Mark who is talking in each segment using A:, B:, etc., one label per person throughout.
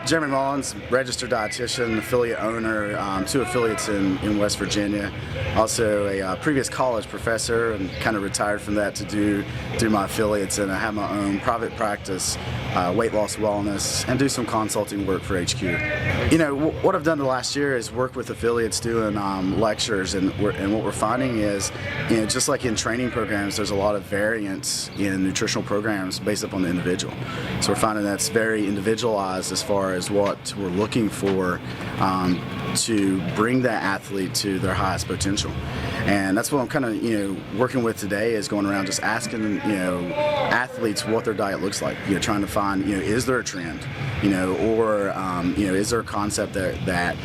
A: Jeremy Mullins, registered dietitian, affiliate owner, 2 affiliates in West Virginia. Also a previous college professor, and kind of retired from that to do my affiliates, and I have my own private practice, weight loss, wellness, and do some consulting work for HQ. You know, what I've done the last year is work with affiliates doing lectures, and what we're finding is, you know, just like in training programs, there's a lot of variance in nutritional programs based upon the individual. So we're finding that's very individualized as far as what we're looking for to bring that athlete to their highest potential. And that's what I'm kind of, you know, working with today, is going around just asking, you know, athletes what their diet looks like. You know, trying to find, you know, is there a trend, you know, or you know, is there a concept that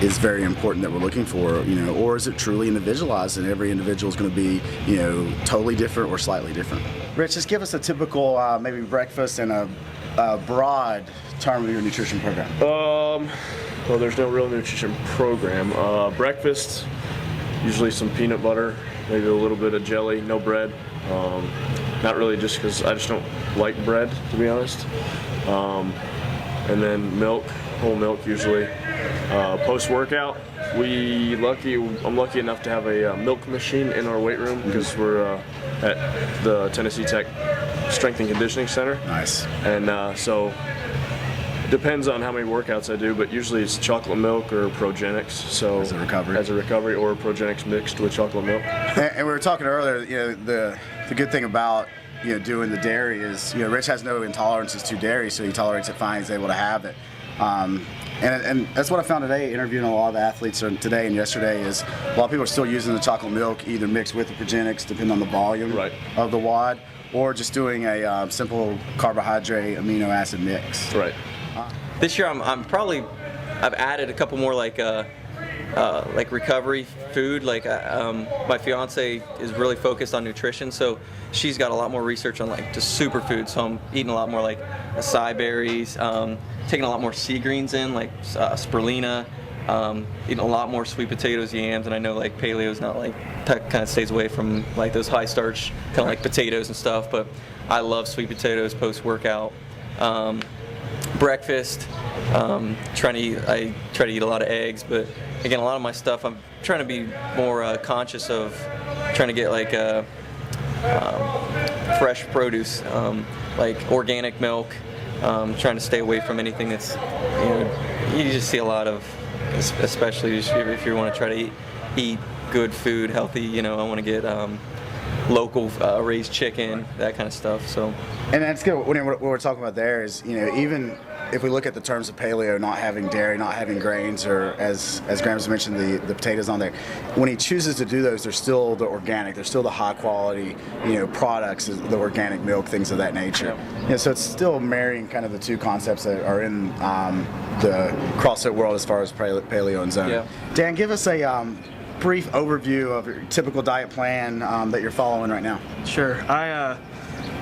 A: is very important that we're looking for, you know, or is it truly individualized and every individual is going to be, you know, totally different or slightly different? Rich, just give us a typical maybe breakfast and a broad term of your nutrition program.
B: Well, there's no real nutrition program. Breakfast, usually some peanut butter, maybe a little bit of jelly, no bread. Not really, just because I just don't like bread, to be honest. And then milk, whole milk usually. Post-workout, I'm lucky enough to have a milk machine in our weight room, because we're at the Tennessee Tech Strength and Conditioning Center.
A: Nice.
B: And so it depends on how many workouts I do, but usually it's chocolate milk or Progenics. So
A: as a recovery,
B: or Progenics mixed with chocolate milk.
A: And we were talking earlier, you know, the good thing about, you know, doing the dairy is, you know, Rich has no intolerances to dairy, so he tolerates it fine. He's able to have it. And that's what I found today, interviewing a lot of the athletes today and yesterday, is a lot of people are still using the chocolate milk, either mixed with the Progenics, depending on the volume of the WOD, or just doing a simple carbohydrate amino acid mix.
B: Right.
C: This year I've added a couple more like recovery food. Like my fiance is really focused on nutrition, so she's got a lot more research on like just superfoods. So I'm eating a lot more like acai berries, taking a lot more sea greens in, like spirulina, eating a lot more sweet potatoes, yams, and I know like paleo's not like, kind of stays away from like those high starch kind of like potatoes and stuff, but I love sweet potatoes post workout. Breakfast, I try to eat a lot of eggs, but again, a lot of my stuff I'm trying to be more conscious of, trying to get like fresh produce, like organic milk, trying to stay away from anything that's, you know, you just see a lot of, especially if you want to try to eat good food, healthy, you know, I want to get local raised chicken, that kind of stuff. So,
A: and that's good. What we're talking about there is, you know, even if we look at the terms of paleo, not having dairy, not having grains, or as Graham's mentioned, the potatoes on there, when he chooses to do those, they're still the organic, they're still the high quality, you know, products, the organic milk, things of that nature. Yeah. You know, so it's still marrying kind of the two concepts that are in the CrossFit world as far as paleo and zone.
C: Yeah.
A: Dan, give us a brief overview of your typical diet plan that you're following right now.
D: Sure.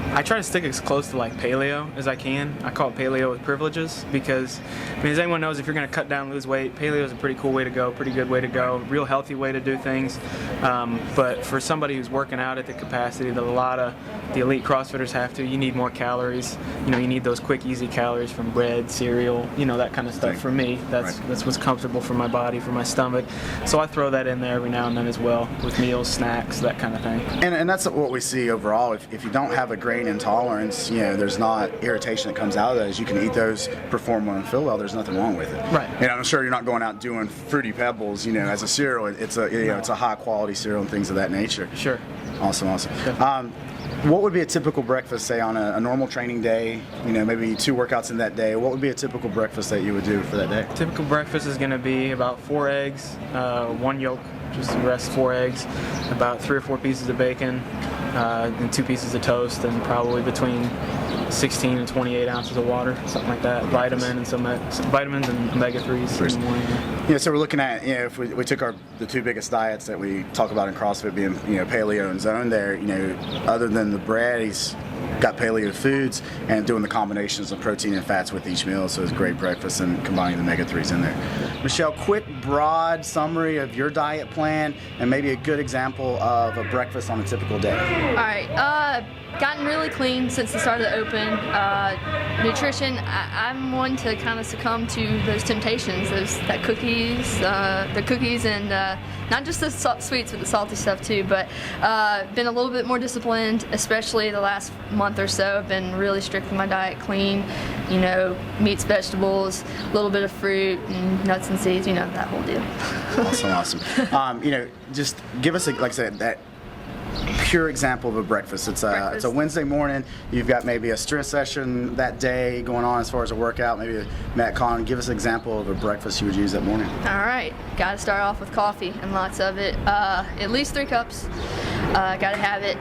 D: I try to stick as close to like paleo as I can. I call it paleo with privileges, because I mean, as anyone knows, if you're going to cut down, lose weight, paleo is a pretty cool way to go, pretty good way to go, real healthy way to do things. But for somebody who's working out at the capacity that a lot of the elite CrossFitters have to, you need more calories. You know, you need those quick, easy calories from bread, cereal, you know, that kind of stuff. For me, that's what's comfortable for my body, for my stomach. So I throw that in there every now and then as well, with meals, snacks, that kind of thing.
A: And that's what we see overall. If you don't have a grain intolerance, you know, there's not irritation that comes out of those. You can eat those, perform well and feel well. There's nothing wrong with it. Right. And I'm sure you're not going out doing Fruity Pebbles, you know, as a cereal. It's a, you know, it's a high quality cereal and things of that nature.
D: Sure.
A: Awesome. Sure. What would be a typical breakfast, say, on a normal training day? You know, maybe 2 workouts in that day. What would be a typical breakfast that you would do for that day?
D: Typical breakfast is going to be about 4 eggs, 1 yolk, just the rest 4 eggs, about 3 or 4 pieces of bacon, and 2 pieces of toast, and probably between 16 and 28 ounces of water, something like that. Vitamins and omega-3s in the morning.
A: Yeah, so we're looking at, you know, if we took the 2 biggest diets that we talk about in CrossFit, being, you know, paleo and zone there, you know, other than the bread, he's got paleo foods and doing the combinations of protein and fats with each meal, so it's a great breakfast and combining the omega-3s in there. Michelle, quick broad summary of your diet plan and maybe a good example of a breakfast on a typical day?
E: All right. Gotten really clean since the start of the Open. Nutrition, I'm one to kind of succumb to those temptations, the cookies and not just the sweets, but the salty stuff too. But been a little bit more disciplined, especially the last month or so. I've been really strict with my diet, clean, meats, vegetables, a little bit of fruit, and nuts and seeds, that whole deal.
A: Awesome. Just give us, like I said, that pure example of a breakfast. It's a Wednesday morning. You've got maybe a strength session that day going on as far as a workout, maybe a Metcon. Give us an example of a breakfast you would use that morning.
E: All right. Got to start off with coffee and lots of it. At least 3 cups. Got to have it.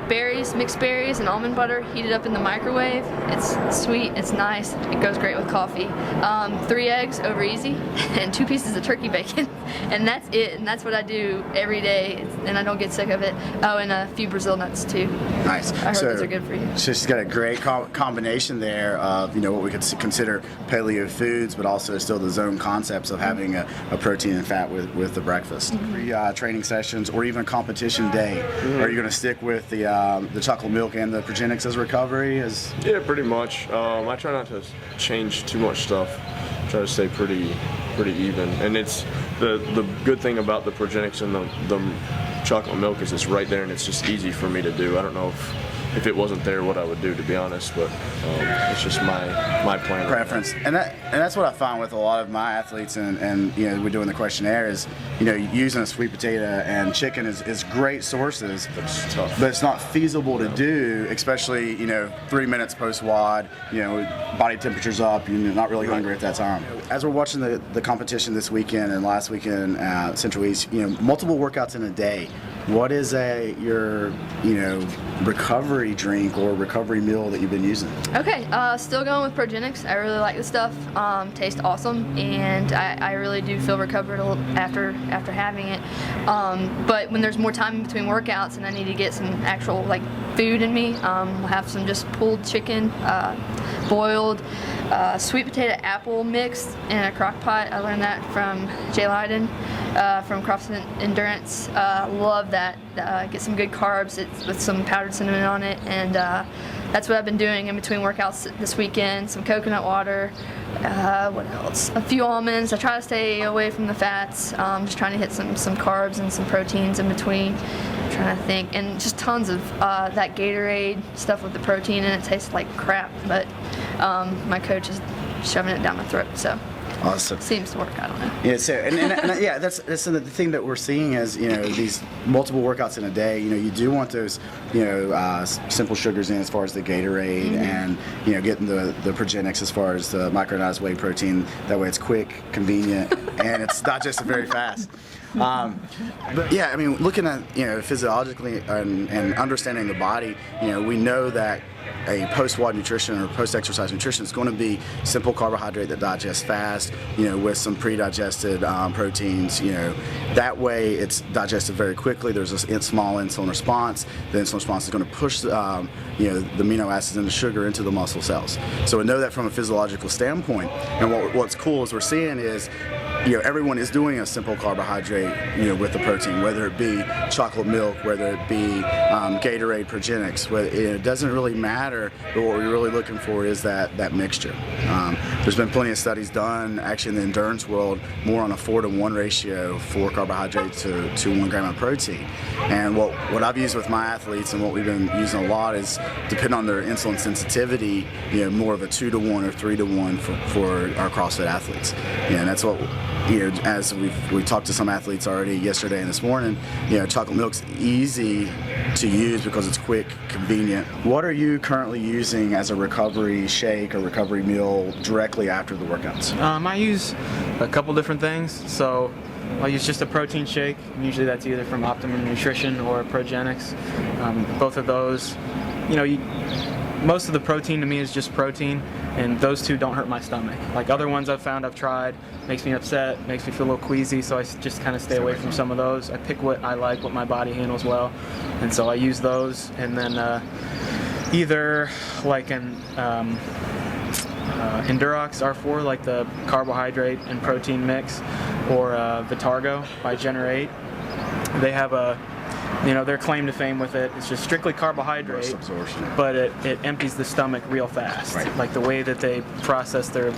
E: Berries, mixed berries, and almond butter heated up in the microwave. It's sweet. It's nice. It goes great with coffee. 3 eggs over easy, and 2 pieces of turkey bacon, and that's it. And that's what I do every day, and I don't get sick of it. Oh, and a few Brazil nuts too.
A: Nice.
E: I heard those are good for you.
A: So she's got a great combination there of what we could consider paleo foods, but also still the zone concepts of having a protein and fat with the breakfast. Training sessions or even a competition day. Are you going to stick with the chocolate milk and the Progenics as recovery?
B: Yeah, pretty much. I try not to change too much stuff. Try to stay pretty even. And it's the good thing about the Progenics and the chocolate milk is it's right there and it's just easy for me to do. I don't know if it wasn't there what I would do, to be honest, but it's just my plan.
A: Preference. And that's what I find with a lot of my athletes and we're doing the questionnaire is using a sweet potato and chicken is great sources.
B: It's tough.
A: But it's not feasible to do, especially 3 minutes post WOD, body temperature's up, you're not really hungry at that time. As we're watching the competition this weekend and last weekend Central East, multiple workouts in a day. What is your recovery drink or recovery meal that you've been using?
E: Okay, still going with Progenics. I really like the stuff. Tastes awesome, and I really do feel recovered a little after having it. But when there's more time in between workouts and I need to get some actual food in me, I'll have some just pulled chicken, boiled, sweet potato apple mix in a crock pot. I learned that from Jay Leiden from Crossfit Endurance. Love that. Get some good carbs with some powdered cinnamon on it, and that's what I've been doing in between workouts this weekend. Some coconut water. What else? A few almonds. I try to stay away from the fats. Just trying to hit some carbs and some proteins in between. I'm trying to think, and just tons of that Gatorade stuff with the protein, and it tastes like crap, but my coach is shoving it down my throat, so.
A: Awesome.
E: Seems to work. I don't know.
A: Yeah, so and yeah, that's the thing that we're seeing is these multiple workouts in a day. You do want those simple sugars in as far as the Gatorade and getting the Progenics as far as the micronized whey protein. That way it's quick, convenient, and it's digested very fast. But yeah, I mean, looking at physiologically and understanding the body, we know that a post-WOD nutrition or post-exercise nutrition is going to be simple carbohydrate that digests fast, with some pre-digested proteins. That way it's digested very quickly. There's a small insulin response. The insulin response is going to push the amino acids and the sugar into the muscle cells. So we know that from a physiological standpoint. And what's cool is we're seeing is everyone is doing a simple carbohydrate, with the protein, whether it be chocolate milk, whether it be Gatorade, Progenics. It doesn't really matter, but what we're really looking for is that mixture. There's been plenty of studies done, actually in the endurance world, more on a 4-to-1 ratio for carbohydrate to 1 gram of protein. And what I've used with my athletes and what we've been using a lot is, depending on their insulin sensitivity, more of a 2-to-1 or 3-to-1 for our CrossFit athletes. And that's what, as we talked to some athletes already yesterday and this morning, chocolate milk's easy to use because it's quick, convenient. What are you currently using as a recovery shake or recovery meal directly after the workouts?
D: I use a couple different things. So I'll use just a protein shake. Usually that's either from Optimum Nutrition or Progenics. Both of those, most of the protein to me is just protein, and those two don't hurt my stomach. Like other ones I've tried, makes me upset, makes me feel a little queasy, so I just kind of stay away from some of those. I pick what I like, what my body handles well, and so I use those, and then either like an Endurox R4, like the carbohydrate and protein mix, or Vitargo by Generate. They have their claim to fame with it is just strictly carbohydrate,
A: absorption.
D: but it empties the stomach real fast.
A: Right.
D: Like the way that they process their,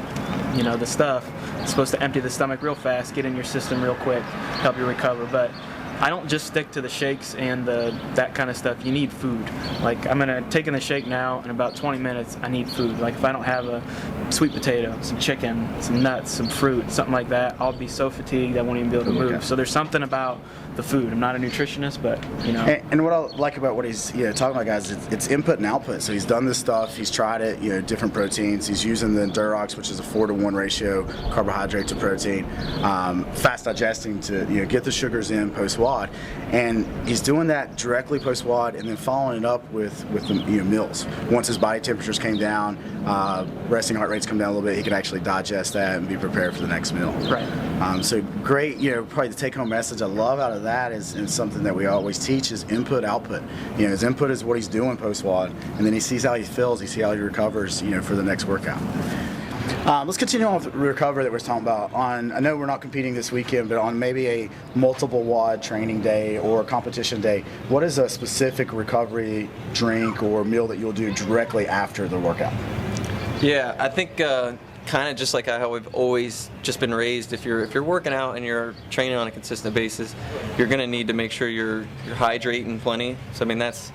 D: the stuff, it's supposed to empty the stomach real fast, get in your system real quick, help you recover. But I don't just stick to the shakes and that kind of stuff. You need food. Like I'm gonna take in the shake now, in about 20 minutes I need food. Like if I don't have a sweet potato, some chicken, some nuts, some fruit, something like that, I'll be so fatigued I won't even be able to move. So there's something about the food. I'm not a nutritionist, but
A: And what I like about what he's talking about, guys, it's input and output. So he's done this stuff, he's tried it, different proteins. He's using the Endurox, which is a 4-to-1 ratio, carbohydrate to protein, fast digesting to get the sugars in post-WOD, and he's doing that directly post-WOD, and then following it up with the meals. Once his body temperatures came down, resting heart rates come down a little bit, he can actually digest that and be prepared for the next meal.
D: Right.
A: So great, probably the take-home message I love out of that is something that we always teach is input, output. His input is what he's doing post-WOD, and then he sees how he feels, he sees how he recovers, for the next workout. Let's continue on with the recovery that we're talking about. I know we're not competing this weekend, but on maybe a multiple WOD training day or competition day, what is a specific recovery drink or meal that you'll do directly after the workout?
C: Yeah, I think kind of just like how we've always just been raised. If you're working out and you're training on a consistent basis, you're going to need to make sure you're hydrating plenty. So I mean that's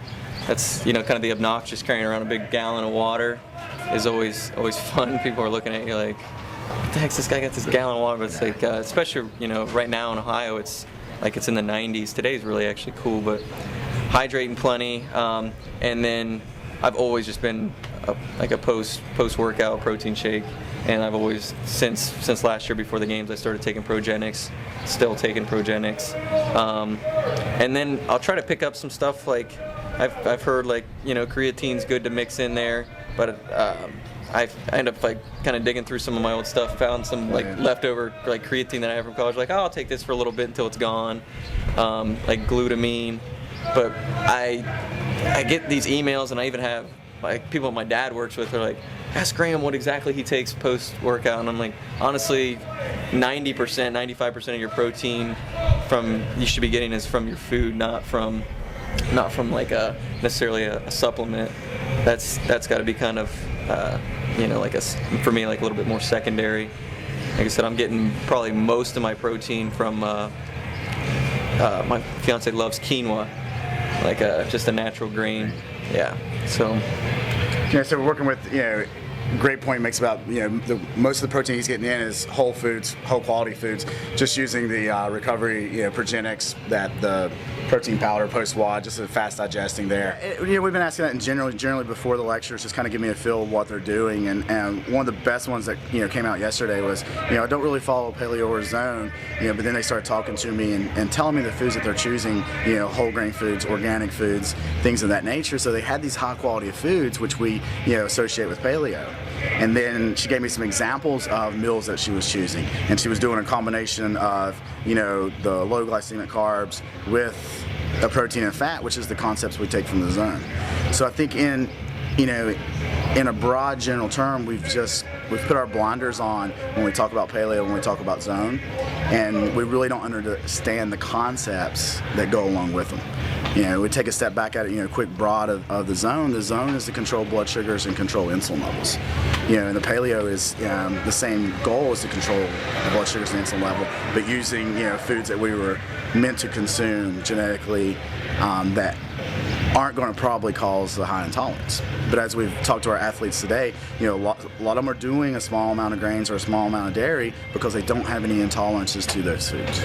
C: kind of the obnoxious carrying around a big gallon of water is always fun. People are looking at you like, what the heck's this guy got this gallon of water? But it's like especially right now in Ohio, it's like it's in the 90s. Today's really actually cool, but hydrating plenty, and then I've always just been a post-workout protein shake, and I've always since last year before the games I started taking Progenics, still taking Progenics, and then I'll try to pick up some stuff like I've heard like creatine's good to mix in there, but I end up like kind of digging through some of my old stuff, found some like leftover like creatine that I have from college, like I'll take this for a little bit until it's gone, like glutamine, but I get these emails and I even have like people my dad works with are like, ask Graham what exactly he takes post-workout, and I'm like, honestly, 90%, 95% of your protein you should be getting is from your food, not from like necessarily a supplement. That's got to be kind of for me like a little bit more secondary. Like I said, I'm getting probably most of my protein from my fiance loves quinoa, like just a natural grain. Yeah, so
A: so we're working with great point he makes about most of the protein he's getting in is whole foods, whole quality foods, just using the recovery Progenics, that the protein powder post-WOD, just a fast digesting there. We've been asking that in generally before the lectures, just kind of give me a feel of what they're doing, and one of the best ones that came out yesterday was I don't really follow paleo or zone, but then they started talking to me and telling me the foods that they're choosing, whole grain foods, organic foods, things of that nature. So they had these high quality of foods which we associate with paleo. And then she gave me some examples of meals that she was choosing, and she was doing a combination of the low glycemic carbs with a protein and fat, which is the concepts we take from the zone. So I think in a broad general term, we've put our blinders on when we talk about paleo, when we talk about zone, and we really don't understand the concepts that go along with them. We take a step back at it, quick broad of the zone. The zone is to control blood sugars and control insulin levels. And the paleo is the same goal, is to control the blood sugars and insulin level, but using foods that we were meant to consume genetically that aren't going to probably cause the high intolerance. But as we've talked to our athletes today, a lot of them are doing a small amount of grains or a small amount of dairy because they don't have any intolerances to those foods.